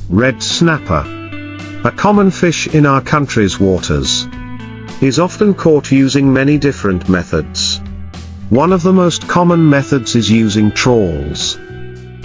Red snapper, a common fish in our country's waters, is often caught using many different methods. One of the most common methods is using trawls.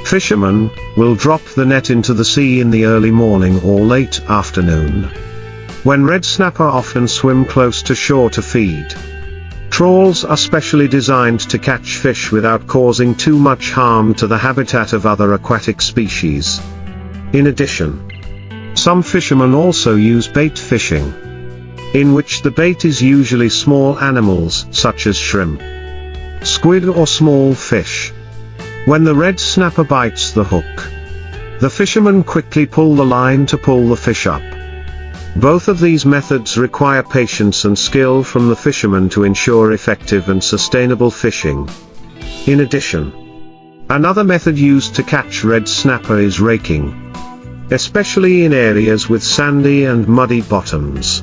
Fishermen will drop the net into the sea in the early morning or late afternoon, when red snapper often swim close to shore to feed. Trawls are specially designed to catch fish without causing too much harm to the habitat of other aquatic species. In addition, some fishermen also use bait fishing, in which the bait is usually small animals such as shrimp, squid or small fish. When the red snapper bites the hook, the fishermen quickly pull the line to pull the fish up. Both of these methods require patience and skill from the fishermen to ensure effective and sustainable fishing. In addition, another method used to catch red snapper is raking, especially in areas with sandy and muddy bottoms.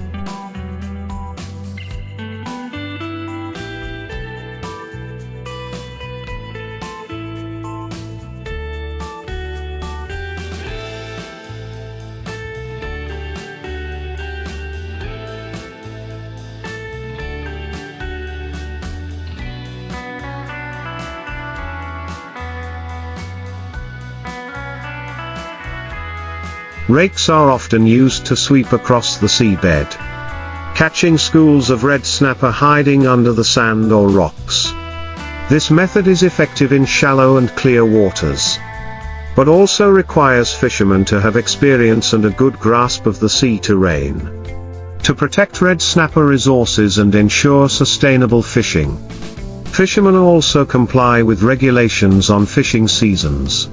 Rakes are often used to sweep across the seabed, catching schools of red snapper hiding under the sand or rocks. This method is effective in shallow and clear waters, but also requires fishermen to have experience and a good grasp of the sea terrain. To protect red snapper resources and ensure sustainable fishing, fishermen also comply with regulations on fishing seasons,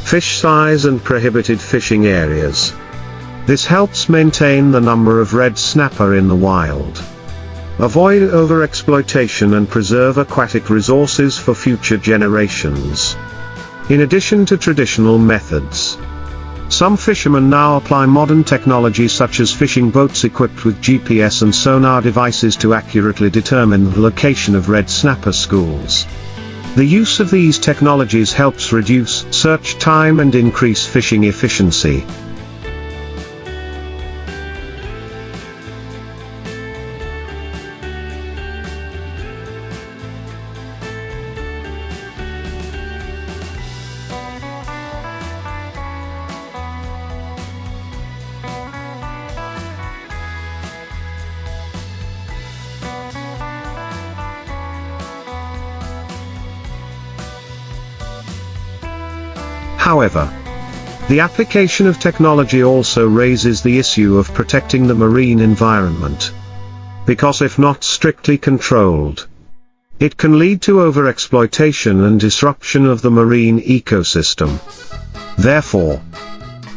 fish size and prohibited fishing areas. This helps maintain the number of red snapper in the wild, avoid overexploitation and preserve aquatic resources for future generations. In addition to traditional methods, some fishermen now apply modern technology such as fishing boats equipped with GPS and sonar devices to accurately determine the location of red snapper schools. The use of these technologies helps reduce search time and increase fishing efficiency. However, the application of technology also raises the issue of protecting the marine environment, because if not strictly controlled, it can lead to overexploitation and disruption of the marine ecosystem. Therefore,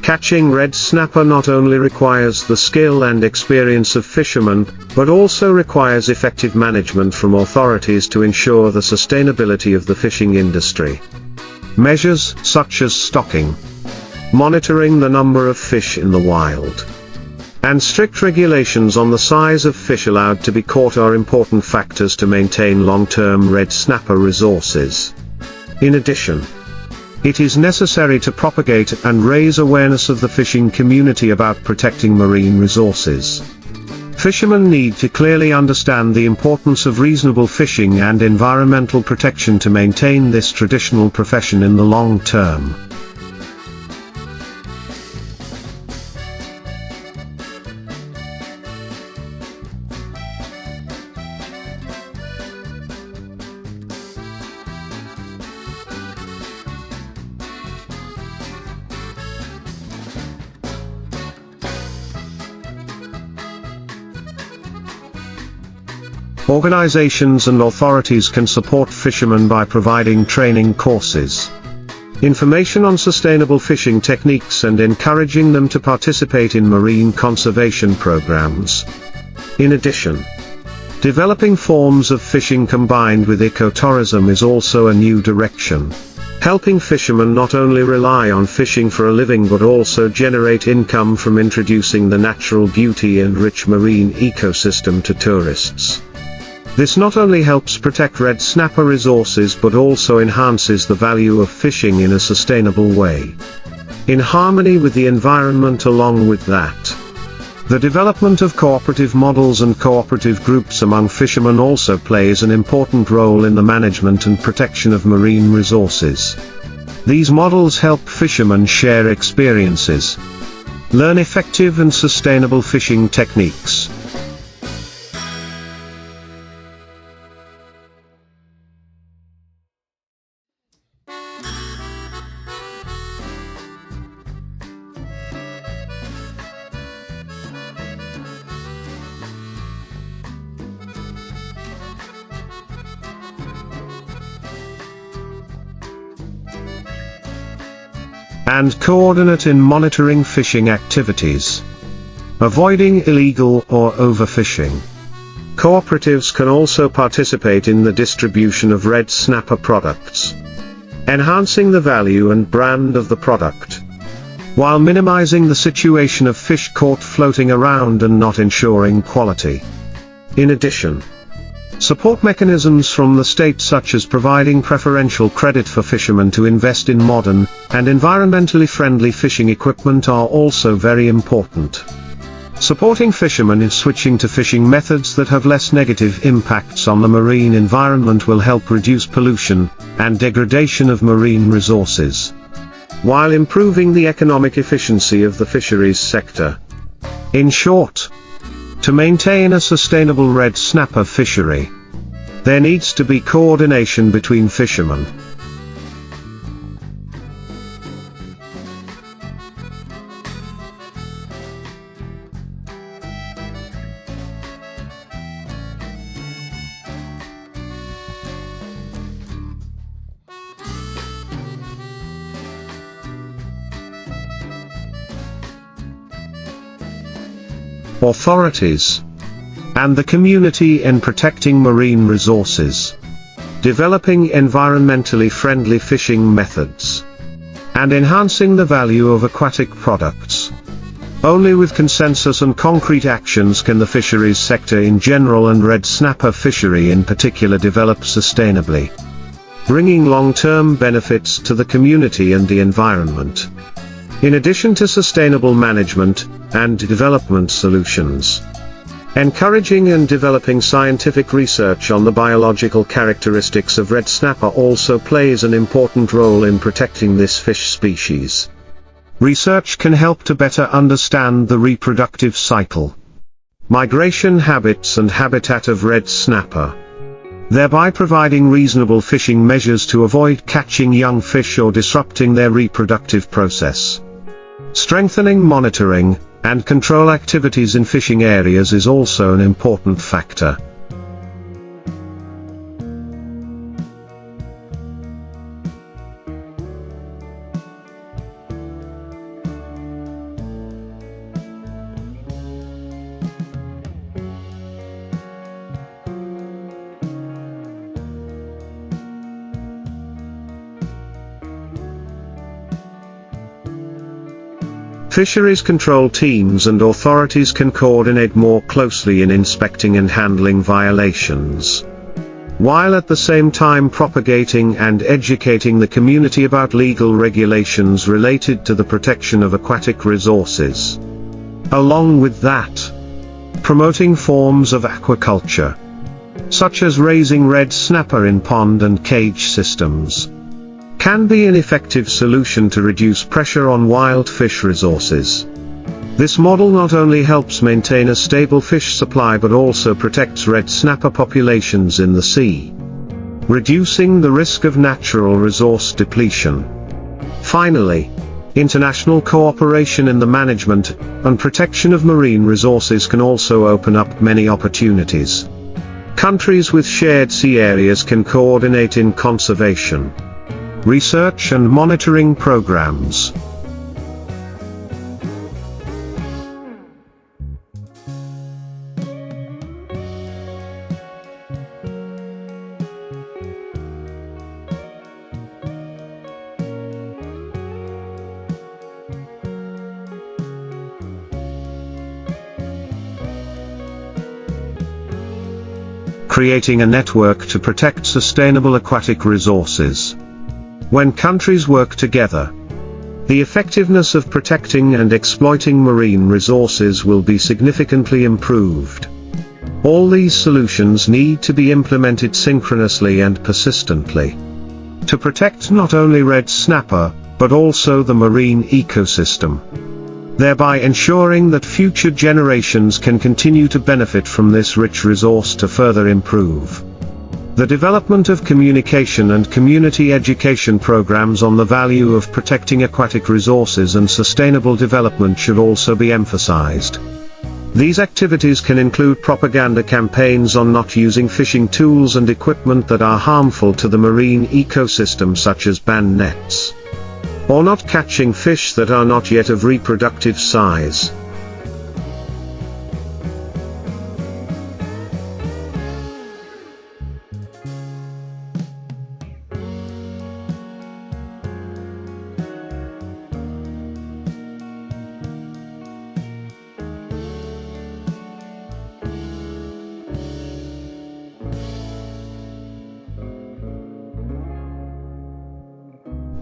catching red snapper not only requires the skill and experience of fishermen, but also requires effective management from authorities to ensure the sustainability of the fishing industry. Measures such as stocking, monitoring the number of fish in the wild, and strict regulations on the size of fish allowed to be caught are important factors to maintain long-term red snapper resources. In addition, it is necessary to propagate and raise awareness of the fishing community about protecting marine resources. Fishermen need to clearly understand the importance of reasonable fishing and environmental protection to maintain this traditional profession in the long term. Organizations and authorities can support fishermen by providing training courses, information on sustainable fishing techniques and encouraging them to participate in marine conservation programs. In addition, developing forms of fishing combined with ecotourism is also a new direction, helping fishermen not only rely on fishing for a living but also generate income from introducing the natural beauty and rich marine ecosystem to tourists. This not only helps protect red snapper resources but also enhances the value of fishing in a sustainable way. in harmony with the environment. Along with that, the development of cooperative models and cooperative groups among fishermen also plays an important role in the management and protection of marine resources. These models help fishermen share experiences, learn effective and sustainable fishing techniques. And coordinate in monitoring fishing activities, avoiding illegal or overfishing. Cooperatives can also participate in the distribution of red snapper products, enhancing the value and brand of the product, while minimizing the situation of fish caught floating around and not ensuring quality. In addition, support mechanisms from the state, such as providing preferential credit for fishermen to invest in modern and environmentally friendly fishing equipment, are also very important. Supporting fishermen in switching to fishing methods that have less negative impacts on the marine environment will help reduce pollution and degradation of marine resources, while improving the economic efficiency of the fisheries sector. In short, to maintain a sustainable red snapper fishery, there needs to be coordination between fishermen. Authorities and the community in protecting marine resources, developing environmentally friendly fishing methods, and enhancing the value of aquatic products. Only with consensus and concrete actions can the fisheries sector in general and red snapper fishery in particular develop sustainably, bringing long-term benefits to the community and the environment. In addition to sustainable management and development solutions, encouraging and developing scientific research on the biological characteristics of red snapper also plays an important role in protecting this fish species. Research can help to better understand the reproductive cycle, migration habits and habitat of red snapper, thereby providing reasonable fishing measures to avoid catching young fish or disrupting their reproductive process. Strengthening monitoring and control activities in fishing areas is also an important factor. Fisheries control teams and authorities can coordinate more closely in inspecting and handling violations, while at the same time propagating and educating the community about legal regulations related to the protection of aquatic resources. Along with that, promoting forms of aquaculture, such as raising red snapper in pond and cage systems, can be an effective solution to reduce pressure on wild fish resources. This model not only helps maintain a stable fish supply but also protects red snapper populations in the sea, reducing the risk of natural resource depletion. Finally, international cooperation in the management and protection of marine resources can also open up many opportunities. Countries with shared sea areas can coordinate in conservation, research and monitoring programs. Creating a network to protect sustainable aquatic resources. When countries work together, the effectiveness of protecting and exploiting marine resources will be significantly improved. All these solutions need to be implemented synchronously and persistently to protect not only red snapper, but also the marine ecosystem, thereby ensuring that future generations can continue to benefit from this rich resource to further improve. The development of communication and community education programs on the value of protecting aquatic resources and sustainable development should also be emphasized. These activities can include propaganda campaigns on not using fishing tools and equipment that are harmful to the marine ecosystem, such as band nets, or not catching fish that are not yet of reproductive size.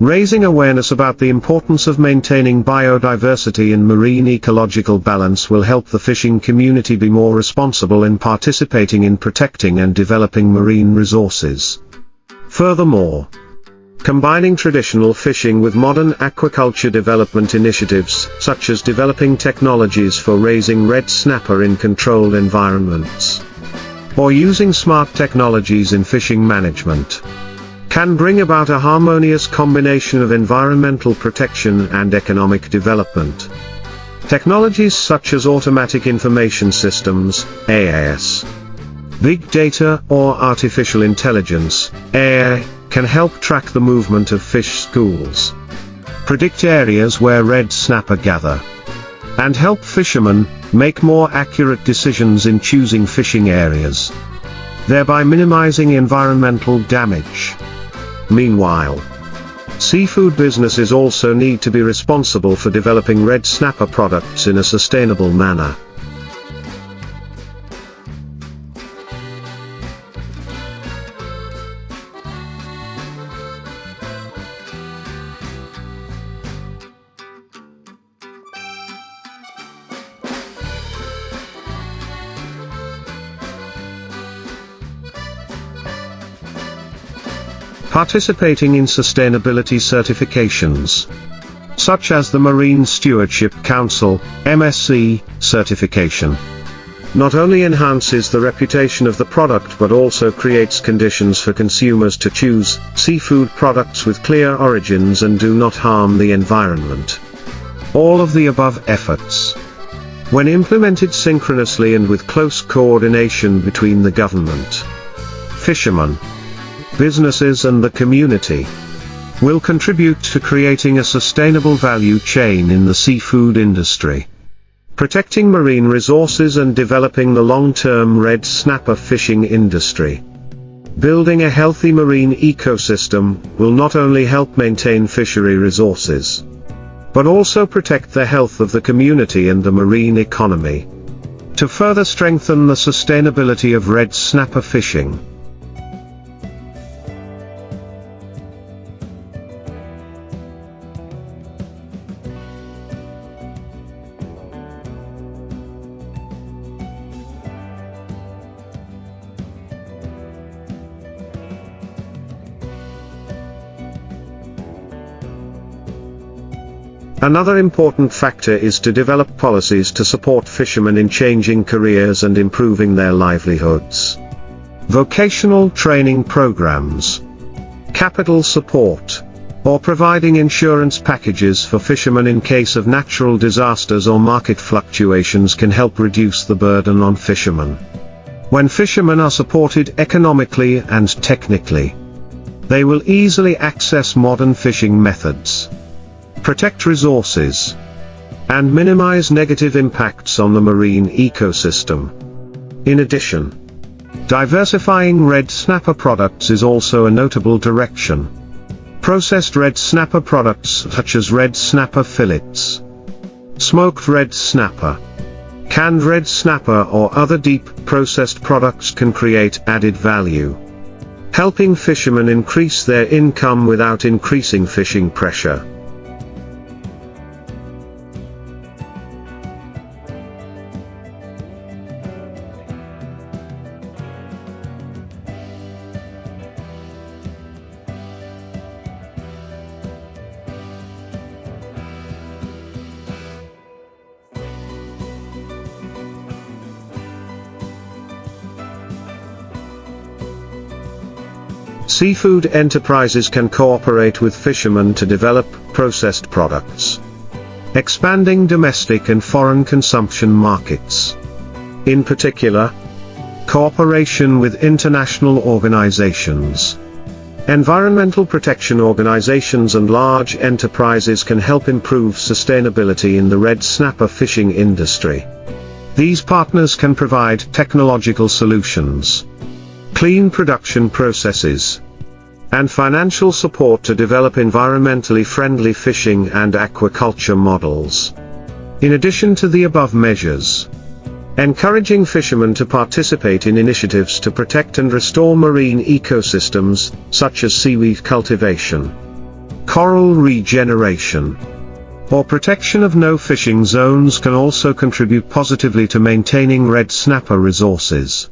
Raising awareness about the importance of maintaining biodiversity and marine ecological balance will help the fishing community be more responsible in participating in protecting and developing marine resources. Furthermore, combining traditional fishing with modern aquaculture development initiatives, such as developing technologies for raising red snapper in controlled environments, or using smart technologies in fishing management, can bring about a harmonious combination of environmental protection and economic development. Technologies such as automatic information systems, AIS, big data or artificial intelligence, AI, can help track the movement of fish schools, predict areas where red snapper gather, and help fishermen make more accurate decisions in choosing fishing areas, thereby minimizing environmental damage. Meanwhile, seafood businesses also need to be responsible for developing red snapper products in a sustainable manner. Participating in sustainability certifications, such as the Marine Stewardship Council, MSC, certification, not only enhances the reputation of the product but also creates conditions for consumers to choose seafood products with clear origins and do not harm the environment. All of the above efforts, when implemented synchronously and with close coordination between the government, fishermen, businesses and the community, will contribute to creating a sustainable value chain in the seafood industry, protecting marine resources and developing the long-term red snapper fishing industry. Building a healthy marine ecosystem will not only help maintain fishery resources, but also protect the health of the community and the marine economy, to further strengthen the sustainability of red snapper fishing. Another important factor is to develop policies to support fishermen in changing careers and improving their livelihoods. Vocational training programs, capital support, or providing insurance packages for fishermen in case of natural disasters or market fluctuations can help reduce the burden on fishermen. When fishermen are supported economically and technically, they will easily access modern fishing methods, protect resources, and minimize negative impacts on the marine ecosystem. In addition, diversifying red snapper products is also a notable direction. Processed red snapper products such as red snapper fillets, smoked red snapper, canned red snapper or other deep processed products can create added value, helping fishermen increase their income without increasing fishing pressure. Seafood enterprises can cooperate with fishermen to develop processed products, expanding domestic and foreign consumption markets. In particular, cooperation with international organizations, environmental protection organizations and large enterprises can help improve sustainability in the red snapper fishing industry. These partners can provide technological solutions, clean production processes, and financial support to develop environmentally friendly fishing and aquaculture models. In addition to the above measures, encouraging fishermen to participate in initiatives to protect and restore marine ecosystems, such as seaweed cultivation, coral regeneration, or protection of no-fishing zones can also contribute positively to maintaining red snapper resources.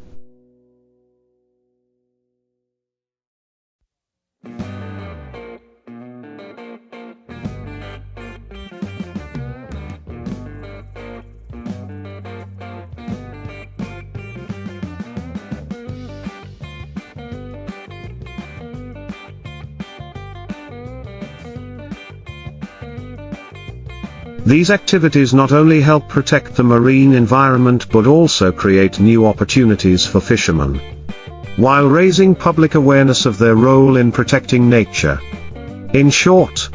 These activities not only help protect the marine environment but also create new opportunities for fishermen, while raising public awareness of their role in protecting nature. In short,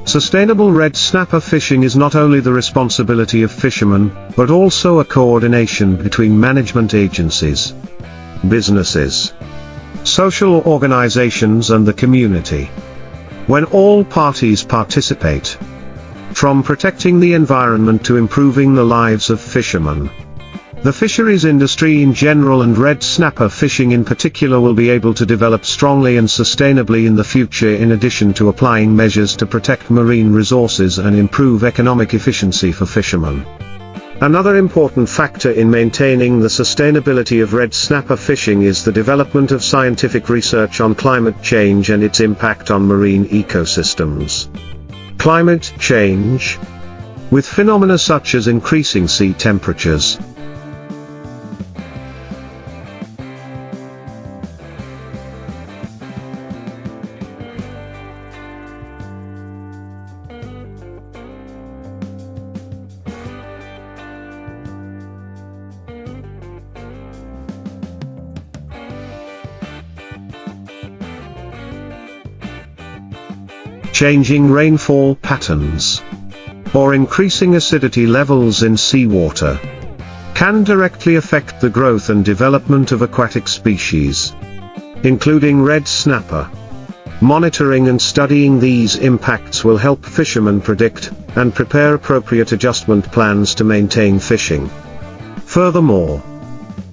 sustainable red snapper fishing is not only the responsibility of fishermen, but also a coordination between management agencies, businesses, social organizations and the community. When all parties participate, from protecting the environment to improving the lives of fishermen, the fisheries industry in general and red snapper fishing in particular will be able to develop strongly and sustainably in the future, in addition to applying measures to protect marine resources and improve economic efficiency for fishermen. Another important factor in maintaining the sustainability of red snapper fishing is the development of scientific research on climate change and its impact on marine ecosystems. Climate change, with phenomena such as increasing sea temperatures, changing rainfall patterns, or increasing acidity levels in seawater, can directly affect the growth and development of aquatic species, including red snapper. Monitoring and studying these impacts will help fishermen predict and prepare appropriate adjustment plans to maintain fishing. Furthermore,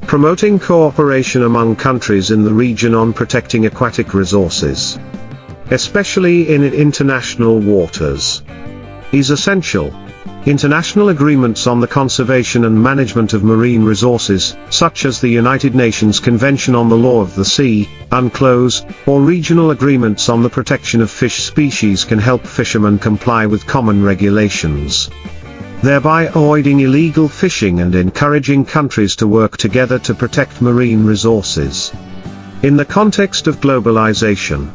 promoting cooperation among countries in the region on protecting aquatic resources, especially in international waters, is essential. International agreements on the conservation and management of marine resources, such as the United Nations Convention on the Law of the Sea, UNCLOS, or regional agreements on the protection of fish species can help fishermen comply with common regulations, thereby avoiding illegal fishing and encouraging countries to work together to protect marine resources. In the context of globalization,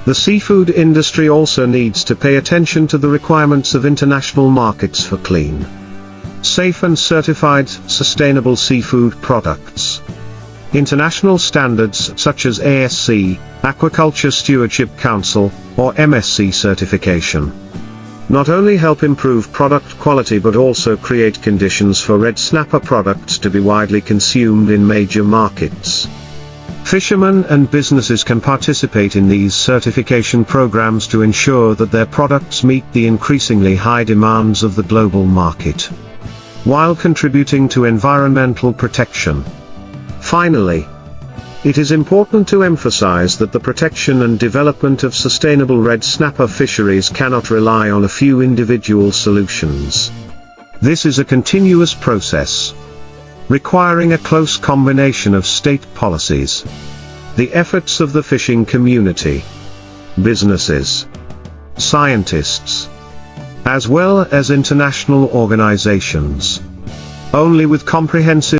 the seafood industry also needs to pay attention to the requirements of international markets for clean, safe and certified sustainable seafood products. International standards such as ASC, Aquaculture Stewardship Council, or MSC certification not only help improve product quality but also create conditions for red snapper products to be widely consumed in major markets. Fishermen and businesses can participate in these certification programs to ensure that their products meet the increasingly high demands of the global market, while contributing to environmental protection. Finally, It is important to emphasize that the protection and development of sustainable red snapper fisheries cannot rely on a few individual solutions. This is a continuous process, requiring a close combination of state policies, the efforts of the fishing community, businesses, scientists, as well as international organizations. Only with comprehensive